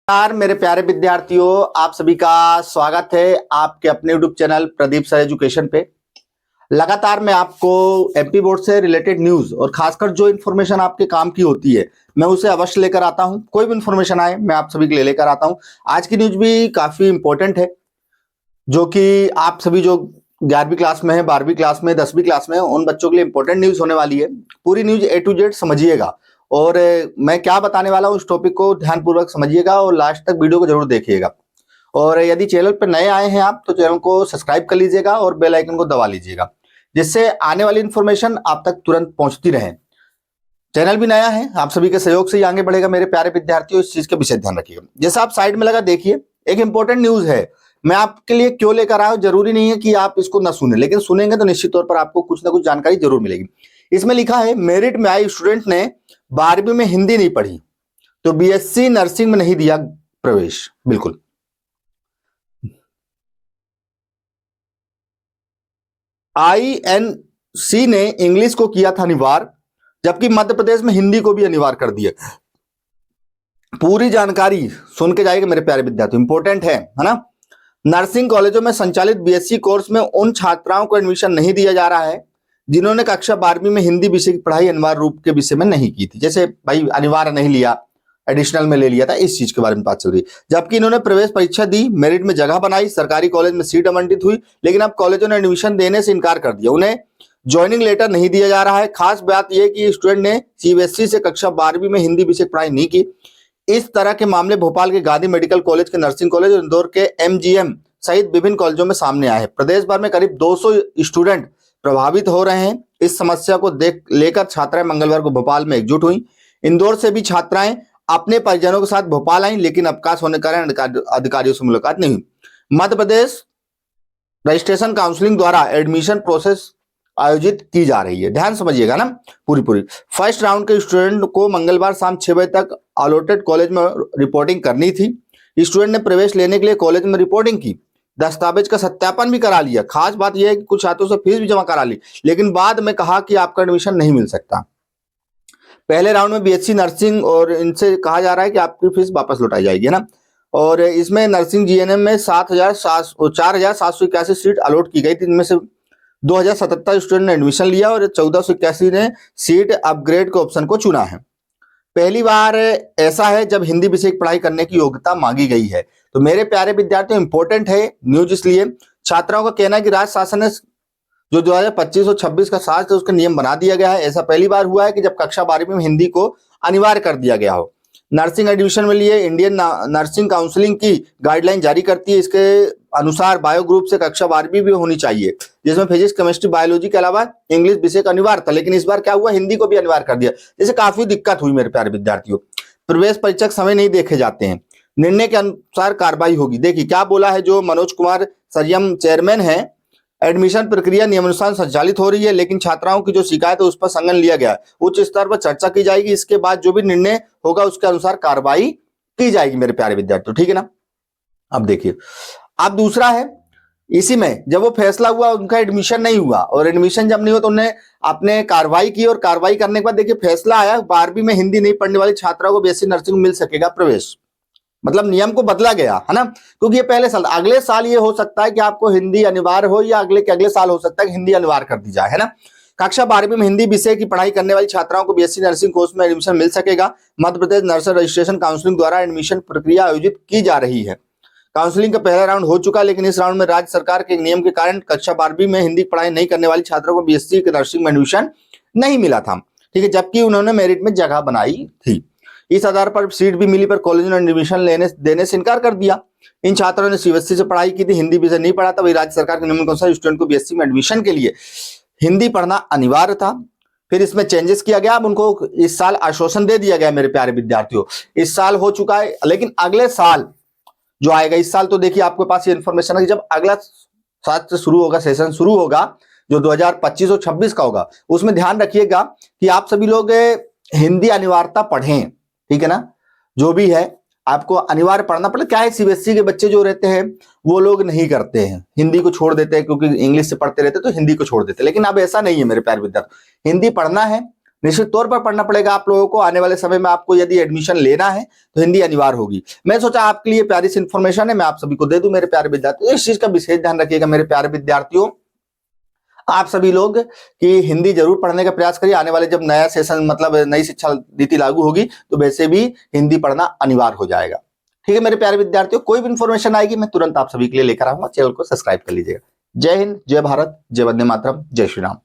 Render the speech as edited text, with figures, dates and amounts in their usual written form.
नमस्कार मेरे प्यारे विद्यार्थियों, आप सभी का स्वागत है आपके अपने YouTube channel Pradeep sir education पे। लगातार मैं आपको एमपी बोर्ड से रिलेटेड न्यूज और खासकर जो इन्फॉर्मेशन आपके काम की होती है मैं उसे अवश्य लेकर आता हूं। कोई भी इन्फॉर्मेशन आए मैं आप सभी के लिए लेकर आता हूं। आज की न्यूज भी काफी इंपॉर्टेंट है, जो कि आप सभी जो 11वीं क्लास में है, 12वीं क्लास में, 10वीं क्लास में उन बच्चों के लिए इंपॉर्टेंट न्यूज होने वाली है। पूरी न्यूज ए टू जेड समझिएगा और मैं क्या बताने वाला हूं उस टॉपिक को ध्यानपूर्वक समझिएगा और लास्ट तक वीडियो को जरूर देखिएगा। और यदि चैनल पर नए आए हैं आप तो चैनल को सब्सक्राइब कर लीजिएगा और बेल आइकन को दबा लीजिएगा, जिससे आने वाली इंफॉर्मेशन आप तक तुरंत पहुंचती रहे। चैनल भी नया है, आप सभी के सहयोग से ही आगे बढ़ेगा मेरे प्यारे विद्यार्थियों। इस चीज का विशेष ध्यान रखिएगा। जैसा आप साइड में लगा देखिए, एक इंपॉर्टेंट न्यूज है। मैं आपके लिए क्यों लेकर आया हूं, जरूरी नहीं है कि आप इसको ना सुने, लेकिन सुनेंगे तो निश्चित तौर पर आपको कुछ ना कुछ जानकारी जरूर मिलेगी। इसमें लिखा है, मेरिट में आई स्टूडेंट ने 12वीं में हिंदी नहीं पढ़ी तो बीएससी नर्सिंग में नहीं दिया प्रवेश। बिल्कुल आईएनसी ने इंग्लिश को किया था अनिवार्य, जबकि मध्य प्रदेश में हिंदी को भी अनिवार्य कर दिया। पूरी जानकारी सुन के जाएगा मेरे प्यारे विद्यार्थी, इंपॉर्टेंट है ना। नर्सिंग कॉलेजों में संचालित बीएससी कोर्स में उन छात्राओं को एडमिशन नहीं दिया जा रहा है जिन्होंने कक्षा 12वीं में हिंदी विषय की पढ़ाई अनिवार्य रूप के विषय में नहीं की थी। जैसे भाई अनिवार्य नहीं लिया, एडिशनल में ले लिया था, इस चीज के बारे में बात चल रही है। जबकि इन्होंने प्रवेश परीक्षा दी, मेरिट में जगह बनाई, सरकारी कॉलेज में सीट आवंटित हुई, लेकिन अब कॉलेजों ने एडमिशन देने से इनकार कर दिया। उन्हें ज्वाइनिंग लेटर नहीं दिया जा रहा है। खास बात यह कि स्टूडेंट ने सीबीएसई से कक्षा 12वीं में हिंदी विषय पढ़ाई नहीं की। इस तरह के मामले भोपाल के गांधी मेडिकल कॉलेज के नर्सिंग कॉलेज और इंदौर के एमजीएम सहित विभिन्न कॉलेजों में सामने आए हैं। प्रदेश भर में करीब 200 स्टूडेंट प्रभावित हो रहे हैं। इस समस्या को लेकर छात्राएं मंगलवार को भोपाल में एकजुट हुई। इंदौर से भी छात्राएं अपने परिजनों के साथ भोपाल आई, लेकिन अवकाश होने के कारण अधिकारियों से मुलाकात नहीं हुई। मध्य प्रदेश रजिस्ट्रेशन काउंसलिंग द्वारा एडमिशन प्रोसेस आयोजित की जा रही है। ध्यान समझिएगा ना पूरी। फर्स्ट राउंड के स्टूडेंट को मंगलवार शाम 6 बजे तक अलॉटेड कॉलेज में रिपोर्टिंग करनी थी। स्टूडेंट ने प्रवेश लेने के लिए कॉलेज में रिपोर्टिंग की, दस्तावेज का सत्यापन भी करा लिया। खास बात यह है कि कुछ छात्रों से फीस भी जमा करा ली, लेकिन बाद में कहा कि आपका एडमिशन नहीं मिल सकता। पहले राउंड में बीएससी नर्सिंग और इनसे कहा जा रहा है कि आपकी फीस वापस लौटाई जाएगी ना। और इसमें नर्सिंग जीएनएम में 4,781 सीट अलॉट की गई थी। इनमें से 2,077 स्टूडेंट ने एडमिशन लिया और 1,481 ने सीट अपग्रेड के ऑप्शन को चुना है। पहली बार ऐसा है जब हिंदी विषय की पढ़ाई करने की योग्यता मांगी गई है। तो मेरे प्यारे विद्यार्थियों, इंपॉर्टेंट है न्यूज, इसलिए छात्राओं का कहना है कि राज्य शासन ने जो 2025 और 26 का साथ है उसका नियम बना दिया गया है। ऐसा पहली बार हुआ है कि जब कक्षा 12वीं में हिंदी को अनिवार्य कर दिया गया हो। नर्सिंग एडमिशन में लिए इंडियन नर्सिंग काउंसिलिंग की गाइडलाइन जारी करती है। इसके अनुसार बायो ग्रुप से कक्षा 12वीं भी होनी चाहिए, जिसमें फिजिक्स, केमिस्ट्री, बायोलॉजी के अलावा इंग्लिश विषय का अनिवार्य था। लेकिन इस बार क्या हुआ, हिंदी को भी अनिवार्य कर दिया, जैसे काफी दिक्कत हुई मेरे प्यारे विद्यार्थियों। प्रवेश परीक्षा के समय नहीं देखे जाते हैं, निर्णय के अनुसार कार्रवाई होगी। देखिए क्या बोला है जो मनोज कुमार संयम चेयरमैन है, एडमिशन प्रक्रिया नियमानुसार संचालित हो रही है, लेकिन छात्राओं की जो शिकायत है उस पर संज्ञान लिया गया है। उच्च स्तर पर चर्चा की जाएगी, इसके बाद जो भी निर्णय होगा उसके अनुसार कार्रवाई की जाएगी मेरे प्यारे विद्यार्थियों, ठीक है ना। अब देखिए, अब दूसरा है, इसी में जब वो फैसला हुआ उनका एडमिशन नहीं हुआ, और एडमिशन जब नहीं हुआ तो उन्हें आपने कार्रवाई की, और कार्रवाई करने के बाद देखिए फैसला आया, 12वीं में हिंदी नहीं पढ़ने वाली छात्राओं को बीएससी नर्सिंग मिल सकेगा प्रवेश। मतलब नियम को बदला गया है ना, क्योंकि ये पहले साल, अगले साल ये हो सकता है कि आपको हिंदी अनिवार्य हो, या अगले के अगले साल हो सकता है कि हिंदी अनिवार्य कर दी जाए, है ना। कक्षा 12वीं में हिंदी विषय की पढ़ाई करने वाली छात्राओं को बीएससी नर्सिंग कोर्स में एडमिशन मिल सकेगा। Madhya Pradesh nursing registration counselling द्वारा एडमिशन प्रक्रिया आयोजित की जा रही है। काउंसलिंग का पहला राउंड हो चुका, लेकिन इस राउंड में राज्य सरकार के नियम के कारण कक्षा 12वीं में हिंदी पढ़ाई नहीं करने वाली छात्रों को बीएससी के नर्सिंग में एडमिशन नहीं मिला था, ठीक है, जबकि उन्होंने मेरिट में जगह बनाई थी। इस आधार पर सीट भी मिली, पर कॉलेज ने एडमिशन देने से इनकार कर दिया। इन छात्रों ने सीबीएसई से पढ़ाई की थी, हिंदी विषय नहीं पढ़ा था। वही राज्य सरकार के नियम के अनुसार स्टूडेंट को बीएससी में एडमिशन के लिए हिंदी पढ़ना अनिवार्य था। फिर इसमें चेंजेस किया गया, अब उनको इस साल आश्वासन दे दिया गया मेरे प्यारे विद्यार्थियों। इस साल हो चुका है, लेकिन अगले साल जो आएगा, इस साल तो देखिए आपके पास ये इन्फॉर्मेशन है कि जब अगला सत्र शुरू होगा, सेशन शुरू होगा जो 2025 और 26 का होगा, उसमें ध्यान रखिएगा कि आप सभी लोग हिंदी अनिवार्यता पढ़ें, ठीक है ना। जो भी है आपको अनिवार्य पढ़ना पड़े। क्या है, सीबीएसई के बच्चे जो रहते हैं वो लोग नहीं करते हैं, हिंदी को छोड़ देते हैं, क्योंकि इंग्लिश से पढ़ते रहते तो हिंदी को छोड़ देते हैं। लेकिन अब ऐसा नहीं है मेरे प्यारे विद्यार्थी, हिंदी पढ़ना है, निश्चित तौर पर पढ़ना पड़ेगा आप लोगों को। आने वाले समय में आपको यदि एडमिशन लेना है तो हिंदी अनिवार्य होगी। मैं सोचा आपके लिए प्यारी सी इंफॉर्मेशन है, मैं आप सभी को दे दूं मेरे प्यारे विद्यार्थियों। इस चीज का विशेष ध्यान रखिएगा मेरे प्यारे विद्यार्थियों, आप सभी लोग कि हिंदी जरूर पढ़ने का प्रयास करिए। आने वाले जब नया सेशन मतलब नई शिक्षा नीति लागू होगी तो वैसे भी हिंदी पढ़ना अनिवार्य हो जाएगा। ठीक है मेरे प्यारे विद्यार्थियों, कोई भी इंफॉर्मेशन आएगी मैं तुरंत आप सभी के लिए लेकर आऊंगा। चैनल को सब्सक्राइब कर लीजिएगा। जय हिंद, जय भारत, जय वंदे मातरम, जय श्री राम।